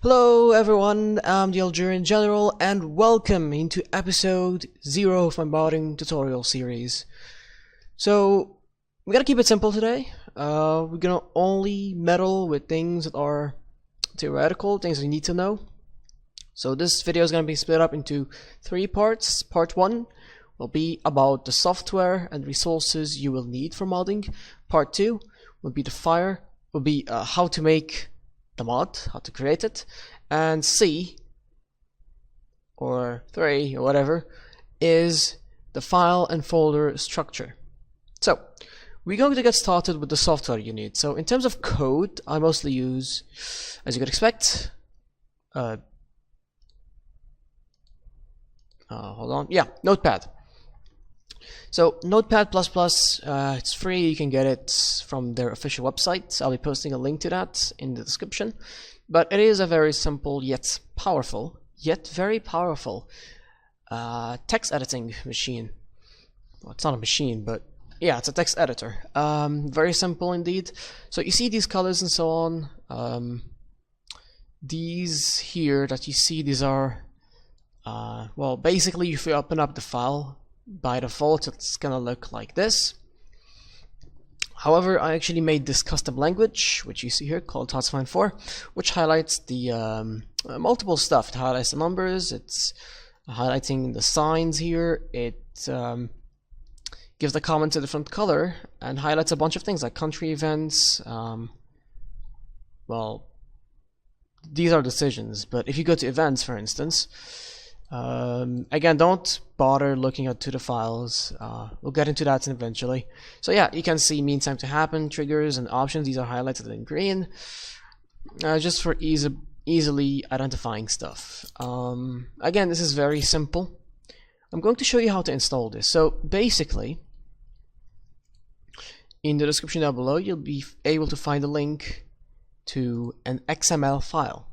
Hello everyone, I'm the Algerian General and welcome into episode 0 of my modding tutorial series. So, we're gonna keep it simple today. We're gonna only meddle with things that are theoretical, things you need to know. So this video is gonna be split up into 3 parts. Part 1 will be about the software and resources you will need for modding. Part 2 will be how to make the mod, how to create it, and C or 3 or whatever is the file and folder structure. So we're going to get started with the software you need. So in terms of code, I mostly use, as you could expect, Notepad. So Notepad++, it's free, you can get it from their official website. I'll be posting a link to that in the description. But it is a very simple yet very powerful text editing machine. Well, it's not a machine, but yeah, it's a text editor. Very simple indeed. So you see these colors and so on. These here that you see, these are, well, basically if you open up the file, by default it's gonna look like this. However, I actually made this custom language, which you see here, called HOI IV, which highlights the multiple stuff. It highlights the numbers, it's highlighting the signs here, it gives the comments a different color, and highlights a bunch of things like country events. Well, these are decisions, but if you go to events, for instance, again, don't bother looking to the files. We'll get into that eventually. So yeah, you can see mean time to happen, triggers, and options. These are highlighted in green, just for easily identifying stuff. Again, this is very simple. I'm going to show you how to install this. So basically, in the description down below, you'll be able to find a link to an XML file.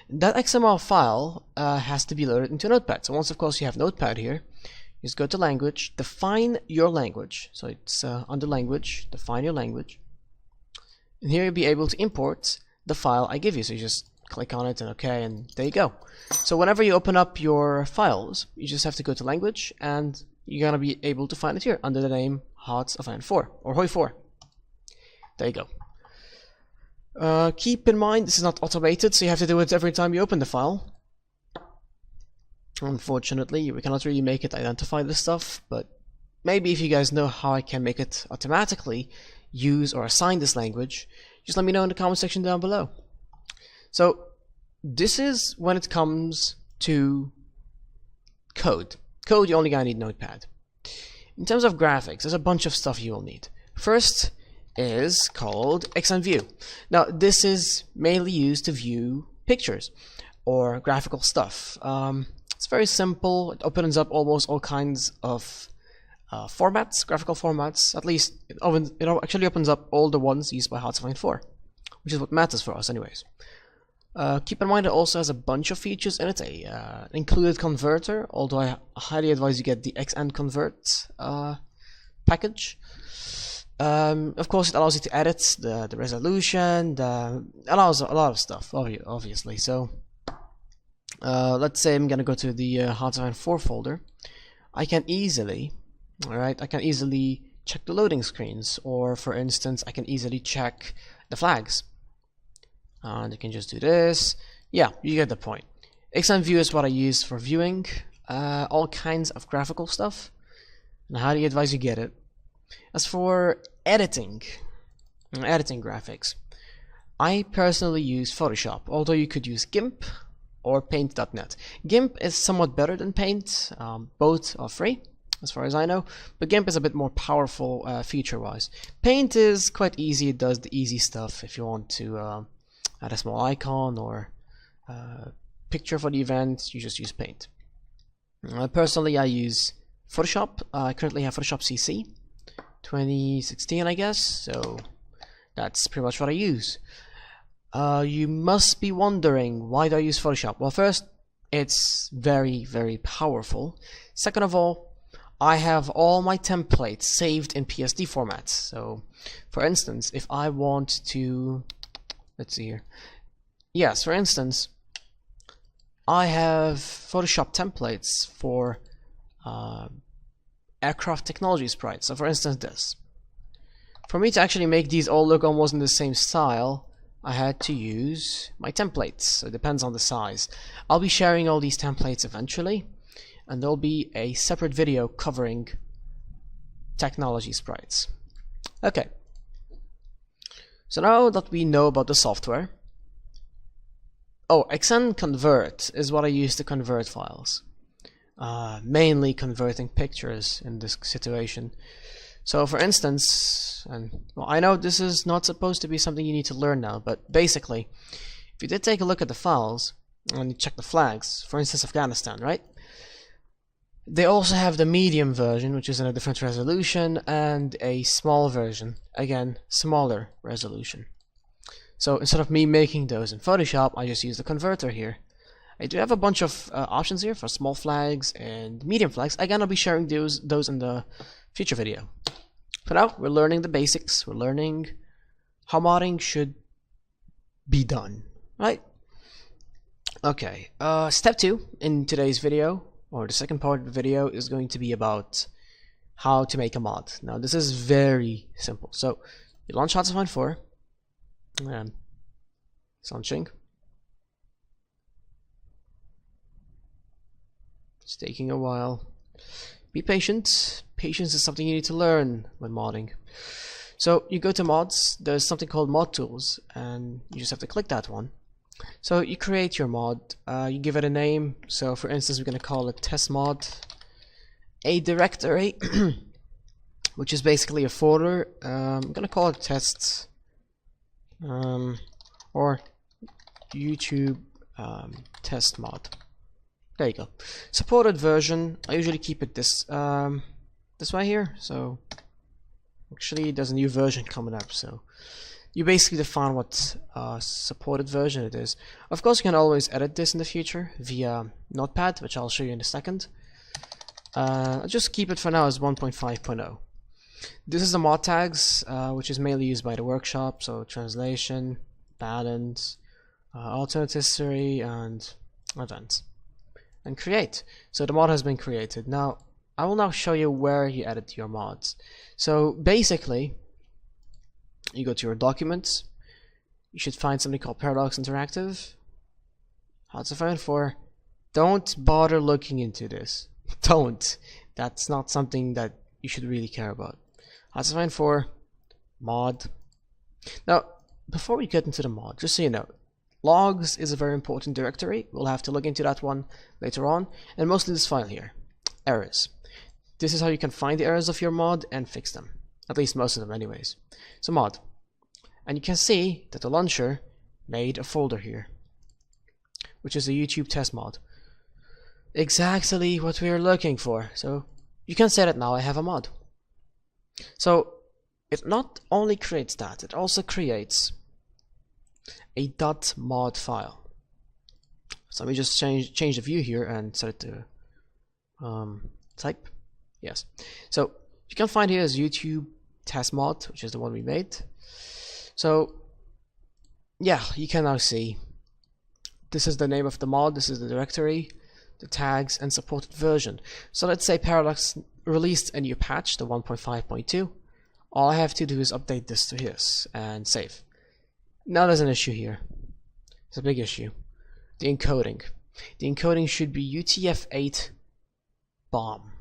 That XML file has to be loaded into Notepad. So once, of course, you have Notepad here, just go to language, define your language. So it's under language, define your language. And here you'll be able to import the file I give you. So you just click on it and OK, and there you go. So whenever you open up your files, you just have to go to language, and you're going to be able to find it here under the name HOI IV or HOI IV. There you go. Keep in mind, this is not automated, so you have to do it every time you open the file. Unfortunately, we cannot really make it identify this stuff, but maybe if you guys know how I can make it automatically use or assign this language, just let me know in the comment section down below. So this is when it comes to code. Code, you're only gonna need Notepad. In terms of graphics, there's a bunch of stuff you will need. First is called XnView. Now this is mainly used to view pictures or graphical stuff. It's very simple. It opens up almost all kinds of formats, graphical formats. At least it actually opens up all the ones used by HOI IV, which is what matters for us anyways. Keep in mind it also has a bunch of features in it, an included converter, although I highly advise you get the XnConvert package. Of course, it allows you to edit the resolution, allows a lot of stuff, obviously. So let's say I'm gonna go to the HOI IV folder. I can easily check the loading screens, or for instance, I can easily check the flags. And I can just do this. Yeah, you get the point. XnView is what I use for viewing all kinds of graphical stuff, and I highly advise you get it. As for editing graphics, I personally use Photoshop, although you could use Gimp or Paint.net. Gimp is somewhat better than Paint. Both are free, as far as I know, but Gimp is a bit more powerful feature-wise. Paint is quite easy. It does the easy stuff. If you want to add a small icon or picture for the event, you just use Paint. Personally, I use Photoshop. I currently have Photoshop CC 2016, I guess, so that's pretty much what I use. You must be wondering, why do I use Photoshop? Well, first, it's very, very powerful. Second of all, I have all my templates saved in PSD formats. So, for instance, if I want to, let's see here. Yes, for instance, I have Photoshop templates for aircraft technology sprites. So for instance this. For me to actually make these all look almost in the same style, I had to use my templates. So it depends on the size. I'll be sharing all these templates eventually, and there'll be a separate video covering technology sprites. Okay. So now that we know about the software, XnConvert is what I use to convert files. Mainly converting pictures in this situation. So for instance, I know this is not supposed to be something you need to learn now, but basically, if you did take a look at the files and you check the flags, for instance Afghanistan, right? They also have the medium version, which is in a different resolution, and a small version, again, smaller resolution. So instead of me making those in Photoshop, I just use the converter here. I do have a bunch of options here for small flags and medium flags. Again, I'll be sharing those in the future video. For now, we're learning the basics. We're learning how modding should be done, right? Okay, step 2 in today's video, or the second part of the video, is going to be about how to make a mod. Now this is very simple. So you launch HOI IV, and it's launching. It's taking a while. Be patient. Patience is something you need to learn when modding. So you go to mods, there's something called mod tools, and you just have to click that one. So you create your mod, you give it a name. So for instance, we're going to call it test mod, a directory, which is basically a folder. I'm going to call it tests, or YouTube test mod. There you go. Supported version, I usually keep it this way here. So actually there's a new version coming up, so you basically define what supported version it is. Of course, you can always edit this in the future via Notepad, which I'll show you in a second. I'll just keep it for now as 1.5.0. This is the mod tags, which is mainly used by the workshop, so translation, balance, alternate history, and events. And create. So the mod has been created. Now, I will now show you where you edit your mods. So basically, you go to your documents. You should find something called Paradox Interactive. HOI IV. Don't bother looking into this. Don't. That's not something that you should really care about. HOI IV mod. Now, before we get into the mod, just so you know, logs is a very important directory. We'll have to look into that one later on. And mostly this file here, errors. This is how you can find the errors of your mod and fix them. At least most of them anyways. So mod. And you can see that the launcher made a folder here, which is a YouTube test mod. Exactly what we are looking for. So you can say that now I have a mod. So it not only creates that, it also creates a .mod file. So let me just change the view here and set it to type. Yes. So you can find here is YouTube test mod, which is the one we made. So yeah, you can now see this is the name of the mod, this is the directory, the tags, and supported version. So let's say Paradox released a new patch, the 1.5.2. All I have to do is update this to his and save. Now there's an issue here. It's a big issue. The encoding. The encoding should be UTF-8 bomb.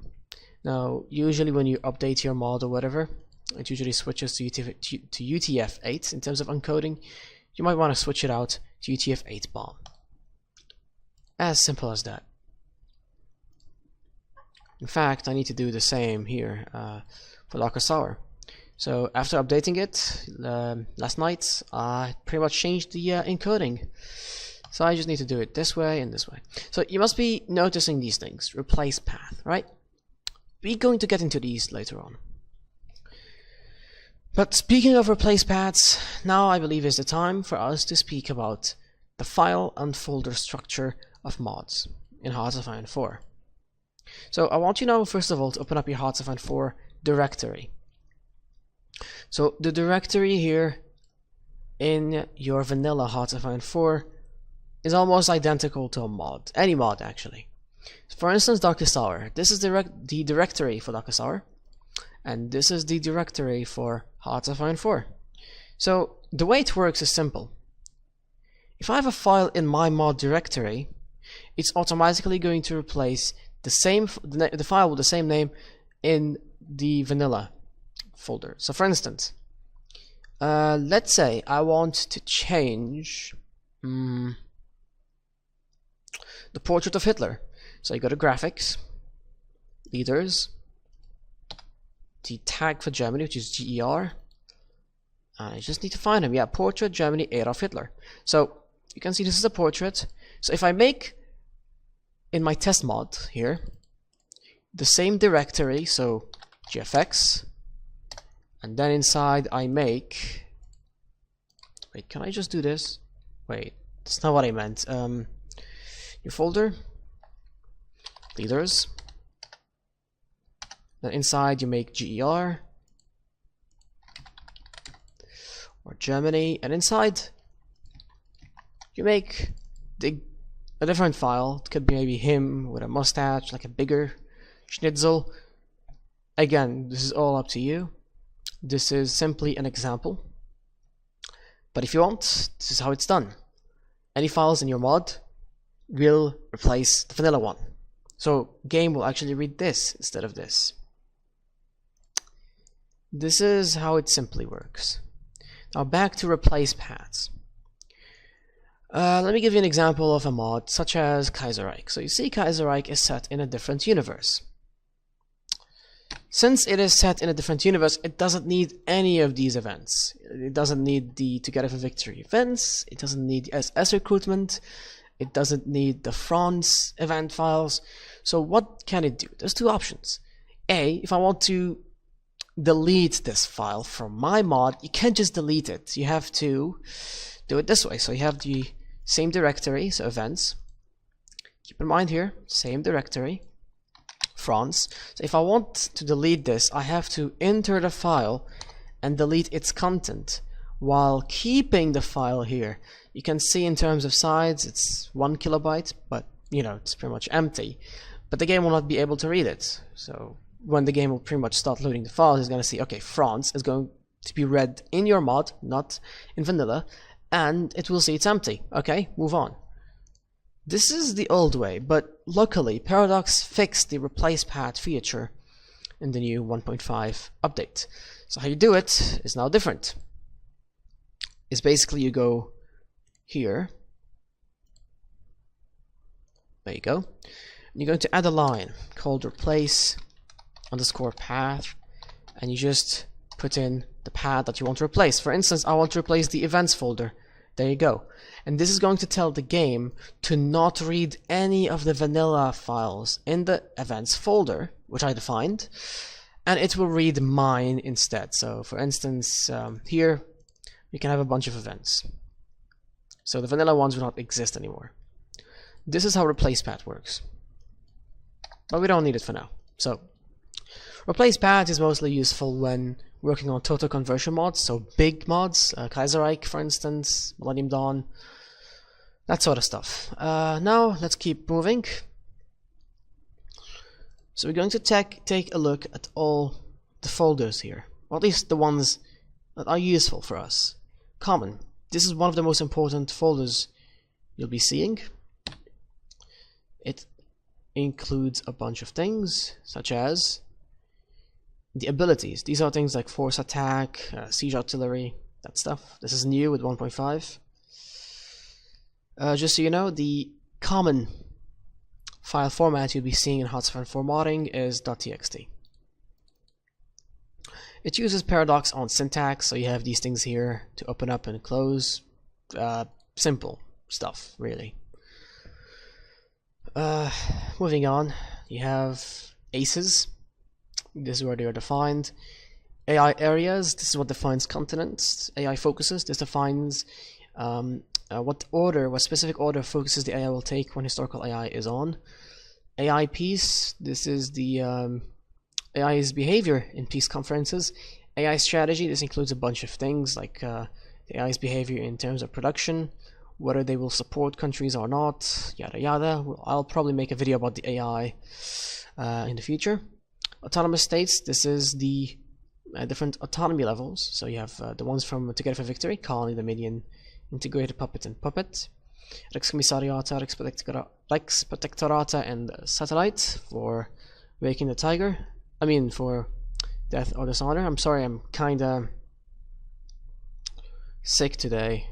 Now, usually when you update your mod or whatever, it usually switches to UTF-8 in terms of encoding. You might want to switch it out to UTF-8 bomb. As simple as that. In fact, I need to do the same here for Locker Sour. So after updating it last night, I pretty much changed the encoding. So I just need to do it this way and this way. So you must be noticing these things. Replace path, right? We're going to get into these later on. But speaking of replace paths, now I believe is the time for us to speak about the file and folder structure of mods in HOI IV. So I want you now first of all to open up your HOI IV directory. So the directory here in your vanilla HOI IV is almost identical to a mod, any mod actually. For instance, Darkest Hour. This is the directory for Darkest Hour, and this is the directory for HOI IV. So the way it works is simple. If I have a file in my mod directory, it's automatically going to replace the file with the same name in the vanilla folder. So for instance, let's say I want to change the portrait of Hitler. So you go to graphics, leaders, the tag for Germany, which is GER. I just need to find him. Yeah, portrait Germany Adolf Hitler. So you can see this is a portrait. So if I make in my test mod here the same directory, so GFX, and then inside I make, wait, can I just do this? Wait, that's not what I meant. Your folder, leaders, then inside you make GER or Germany, and inside you make a different file. It could be maybe him with a mustache, like a bigger schnitzel. Again, this is all up to you. This is simply an example, but if you want, this is how it's done. Any files in your mod will replace the vanilla one. So game will actually read this instead of this. This is how it simply works. Now back to replace paths. Let me give you an example of a mod such as Kaiserreich. So you see Kaiserreich is set in a different universe. Since it is set in a different universe, it doesn't need any of these events. It doesn't need the Together for Victory events, it doesn't need the SS recruitment, it doesn't need the France event files. So what can it do? There's two options. A, if I want to delete this file from my mod, you can't just delete it. You have to do it this way. So you have the same directory, so events. Keep in mind here, same directory, France. So if I want to delete this, I have to enter the file and delete its content while keeping the file here. You can see in terms of size, it's 1 kilobyte, but you know, it's pretty much empty. But the game will not be able to read it. So when the game will pretty much start loading the files, it's going to see, okay, France is going to be read in your mod, not in vanilla, and it will see it's empty. Okay, move on. This is the old way, but luckily Paradox fixed the replace path feature in the new 1.5 update. So how you do it is now different. It's basically you go here, there you go, and you're going to add a line called replace underscore path, and you just put in the path that you want to replace. For instance, I want to replace the events folder. There you go. And this is going to tell the game to not read any of the vanilla files in the events folder, which I defined, and it will read mine instead. So for instance, here we can have a bunch of events. So the vanilla ones will not exist anymore. This is how replace path works. But we don't need it for now. So replace path is mostly useful when working on total conversion mods, so big mods, Kaiserreich for instance, Millennium Dawn, that sort of stuff. Now let's keep moving. So we're going to take a look at all the folders here, or at least the ones that are useful for us. Common. This is one of the most important folders you'll be seeing. It includes a bunch of things, such as the abilities. These are things like force attack, siege artillery, that stuff. This is new with 1.5. Just so you know, the common file format you'll be seeing in HOI IV modding is .txt. It uses Paradox on syntax, so you have these things here to open up and close. Simple stuff, really. Moving on, you have ACEs. This is where they are defined. AI areas, this is what defines continents. AI focuses, this defines what specific order focuses the AI will take when historical AI is on. AI peace, this is the AI's behavior in peace conferences. AI strategy, this includes a bunch of things like the AI's behavior in terms of production, whether they will support countries or not, yada yada. I'll probably make a video about the AI in the future. Autonomous states, this is the different autonomy levels. So you have the ones from Together for Victory, Colony, Dominion, Integrated Puppet and Puppet, Rex Commissariata, Rex Protectorata and Satellite for Waking the Tiger. I mean for Death or Dishonor. I'm sorry, I'm kinda sick today,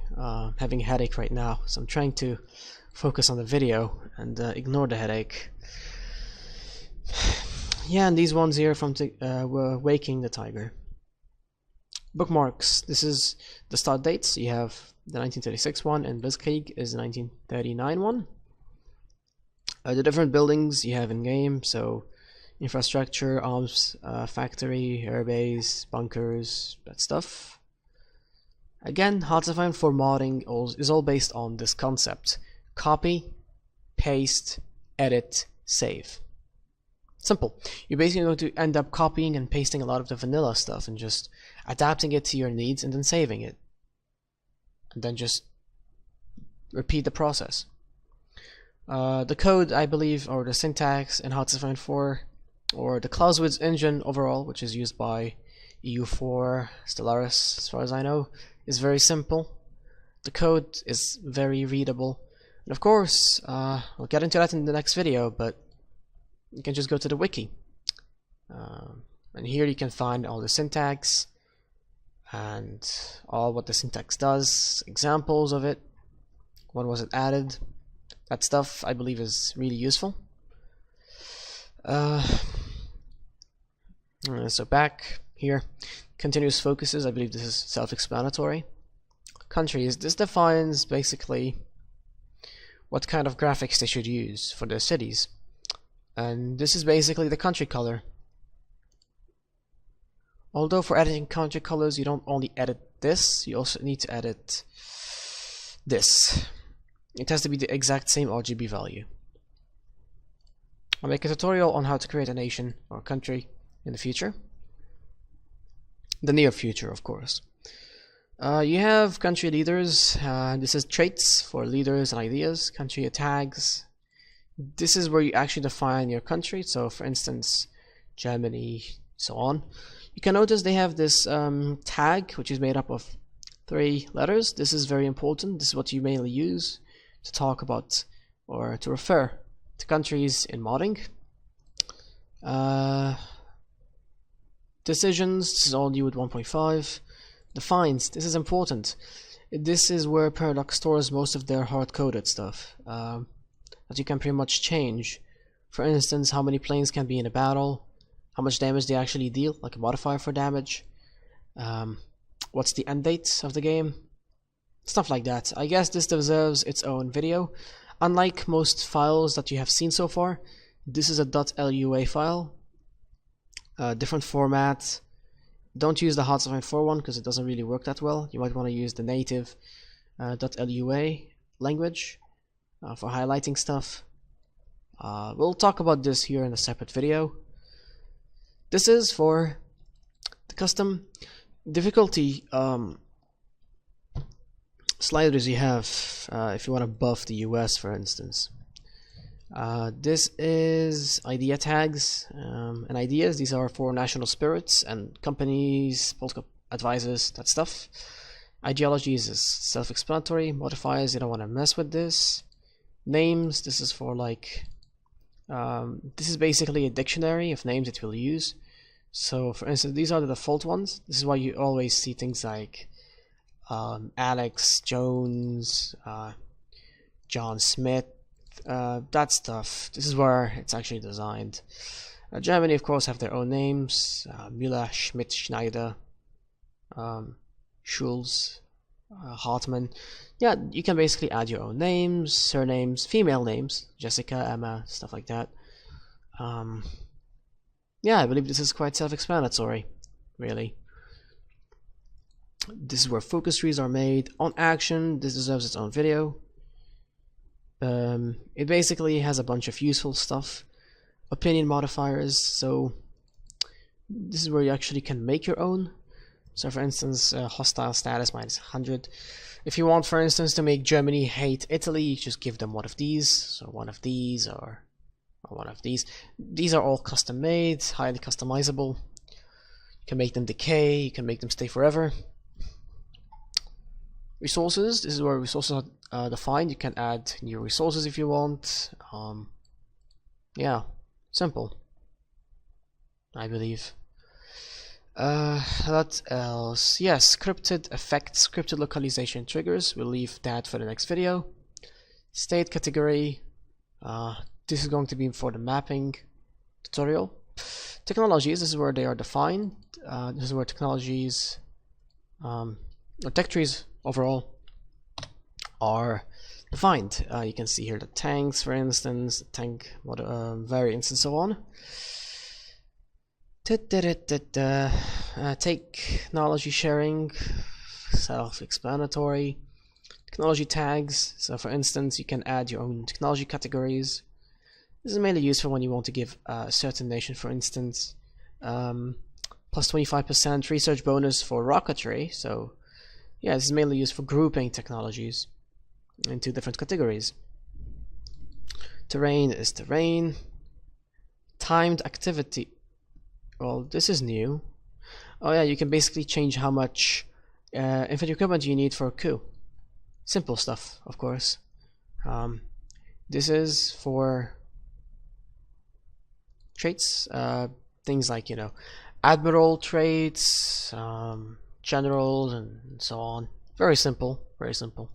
having a headache right now, so I'm trying to focus on the video and ignore the headache. Yeah, and these ones here from were Waking the Tiger. Bookmarks, this is the start dates. You have the 1936 one, and Blitzkrieg is the 1939 one. The different buildings you have in game, so infrastructure, arms factory, airbase, bunkers, that stuff. Again, HOI IV modding is all based on this concept: copy, paste, edit, save. Simple. You're basically going to end up copying and pasting a lot of the vanilla stuff and just adapting it to your needs and then saving it. And then just repeat the process. The code, I believe, or the syntax in HOI IV, or the Clausewitz engine overall, which is used by EU4, Stellaris, as far as I know, is very simple. The code is very readable. And of course, we'll get into that in the next video, but you can just go to the wiki. And here you can find all the syntax and all what the syntax does, examples of it, when was it added. That stuff I believe is really useful. So back here, continuous focuses, I believe this is self-explanatory. Countries, this defines basically what kind of graphics they should use for their cities. And this is basically the country color. Although for editing country colors you don't only edit this, you also need to edit this. It has to be the exact same RGB value. I'll make a tutorial on how to create a nation or country in the future. The near future, of course. You have country leaders. This is traits for leaders and ideas. Country tags. This is where you actually define your country. So for instance, Germany, so on. You can notice they have this tag, which is made up of 3 letters. This is very important. This is what you mainly use to talk about or to refer to countries in modding. Decisions, this is all new with 1.5. Defines, this is important. This is where Paradox stores most of their hard-coded stuff that you can pretty much change. For instance, how many planes can be in a battle, how much damage they actually deal, like a modifier for damage, what's the end date of the game, stuff like that. I guess this deserves its own video. Unlike most files that you have seen so far, this is a .lua file, different format. Don't use the HOI IV one because it doesn't really work that well. You might want to use the native .lua language for highlighting stuff. We'll talk about this here in a separate video. This is for the custom difficulty sliders you have if you want to buff the US, for instance. This is idea tags and ideas. These are for national spirits and companies, political advisors, that stuff. Ideologies is self-explanatory. Modifiers, you don't want to mess with this. Names, this is for like this is basically a dictionary of names that we'll use. So for instance, these are the default ones. This is why you always see things like Alex Jones, John Smith, that stuff. This is where it's actually designed. Germany, of course, have their own names: Müller, Schmidt, Schneider, Schulz, Hartmann. Yeah, you can basically add your own names, surnames, female names, Jessica, Emma, stuff like that. Yeah, I believe this is quite self-explanatory, really. This is where focus trees are made. On action, this deserves its own video. It basically has a bunch of useful stuff. Opinion modifiers, so this is where you actually can make your own. So for instance, hostile status -100. If you want, for instance, to make Germany hate Italy, you just give them one of these. So one of these or one of these. These are all custom made, highly customizable. You can make them decay, you can make them stay forever. Resources, this is where resources are defined. You can add new resources if you want. Yeah, simple, I believe. What else? Yes, scripted effects, scripted localization triggers. We'll leave that for the next video. State category. This is going to be for the mapping tutorial. Technologies, this is where they are defined. This is where technologies, or tech trees overall, are defined. You can see here the tanks, for instance, the tank variants and so on. Technology sharing, self-explanatory. Technology tags, so for instance you can add your own technology categories. This is mainly used for when you want to give a certain nation, for instance, plus 25% research bonus for rocketry. So yeah, this is mainly used for grouping technologies into different categories. Terrain is terrain. Timed activity. Well, this is new. Oh yeah, you can basically change how much infantry equipment you need for a coup. Simple stuff, of course. This is for traits, things like, you know, admiral traits, generals, and so on. Very simple, very simple.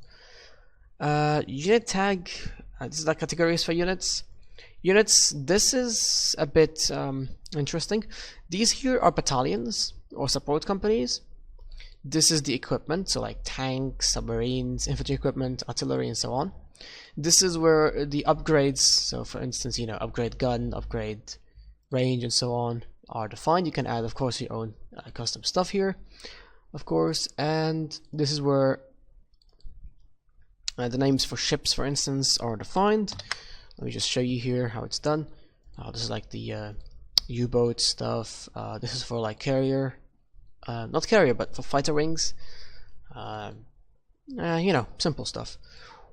Unit tag, this is the categories for units. Units, this is a bit interesting. These here are battalions or support companies. This is the equipment, so like tanks, submarines, infantry equipment, artillery, and so on. This is where the upgrades, so for instance, you know, upgrade gun, upgrade range, and so on, are defined. You can add, of course, your own custom stuff here, of course. And this is where the names for ships, for instance, are defined. Let me just show you here how it's done. This is like the U-boat stuff. This is for like carrier, not carrier, but for fighter wings. You know, simple stuff.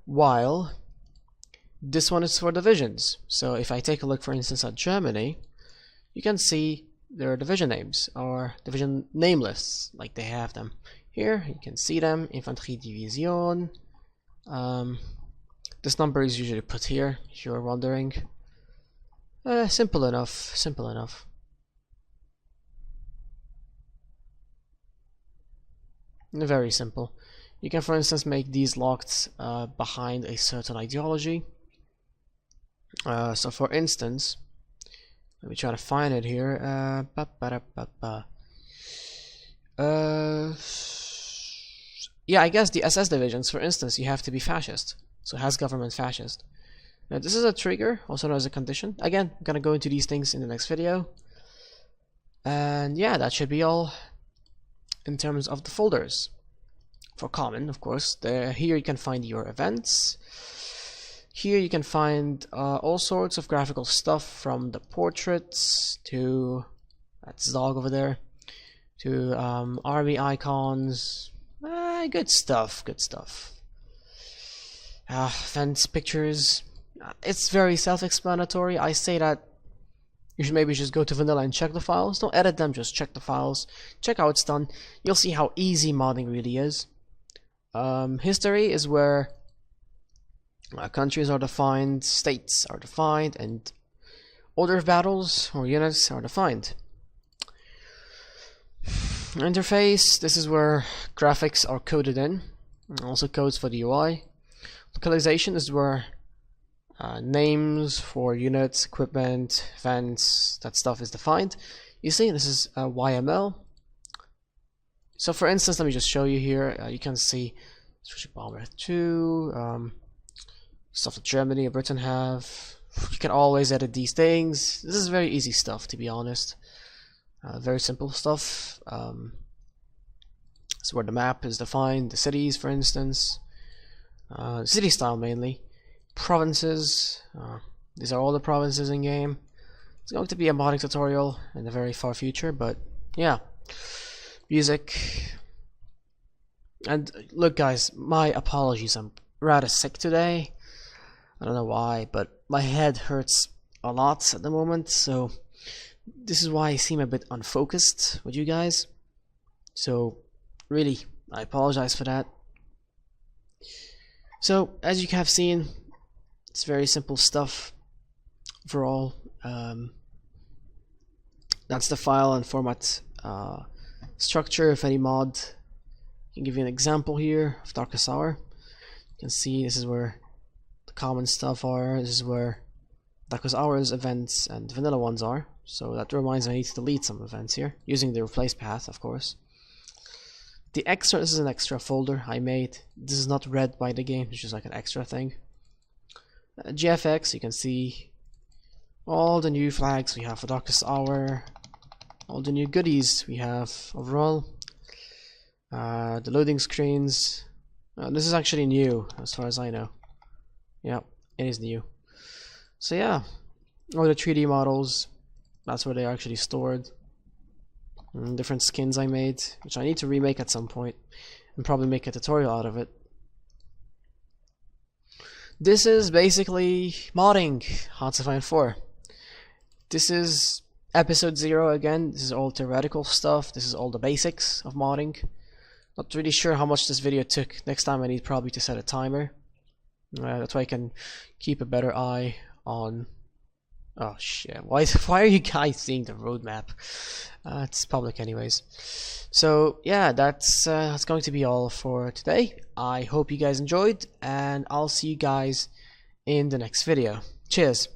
While this one is for divisions. So if I take a look, for instance, at Germany, you can see their division names or division name lists, like they have them here. You can see them. Infanterie Division. This number is usually put here, if you're wondering. Simple enough, simple enough. Very simple. You can, for instance, make these locked behind a certain ideology. So for instance, let me try to find it here. Yeah, I guess the SS divisions, for instance, you have to be fascist. So has government fascist. Now this is a trigger, also known as a condition. Again, I'm gonna go into these things in the next video. And yeah, that should be all in terms of the folders. For common, of course, here you can find your events. Here you can find all sorts of graphical stuff, from the portraits to, that's Zog over there, to army icons. Good stuff, good stuff. Fence pictures. It's very self-explanatory. I say that you should maybe just go to vanilla and check the files. Don't edit them, just check the files. Check how it's done. You'll see how easy modding really is. History is where countries are defined, states are defined, and order of battles or units are defined. Interface, this is where graphics are coded in, also codes for the UI. Localization is where names for units, equipment, events, that stuff is defined. You see, this is YML. So for instance, let me just show you here. You can see Strategic Bomber 2, stuff that Germany and Britain have. You can always edit these things. This is very easy stuff, to be honest. Very simple stuff. This is where the map is defined, the cities, for instance. City style mainly. Provinces. These are all the provinces in game. It's going to be a modding tutorial in the very far future, but yeah. music. And look guys, my apologies, I'm rather sick today. I don't know why, but my head hurts a lot at the moment, so this is why I seem a bit unfocused with you guys. So really, I apologize for that. So as you have seen, it's very simple stuff overall. That's the file and format structure. If any mod, I can give you an example here of Darkest Hour. You can see this is where the common stuff are. This is where Darkest Hour's events and vanilla ones are. So that reminds me I need to delete some events here using the replace path, of course. The extra, this is an extra folder I made. This is not read by the game, it's just like an extra thing. GFX, you can see all the new flags we have for Darkest Hour, all the new goodies we have overall, the loading screens. This is actually new as far as I know. Yeah, it is new. So yeah, all the 3D models, that's where they are actually stored. Different skins I made, which I need to remake at some point and probably make a tutorial out of it. This is basically modding HOI IV. This is episode 0 again. This is all theoretical stuff. This is all the basics of modding. Not really sure how much this video took. Next time I need probably to set a timer. That way I can keep a better eye on... Oh shit, why are you guys seeing the roadmap? It's public anyways. So yeah, that's going to be all for today. I hope you guys enjoyed, and I'll see you guys in the next video. Cheers!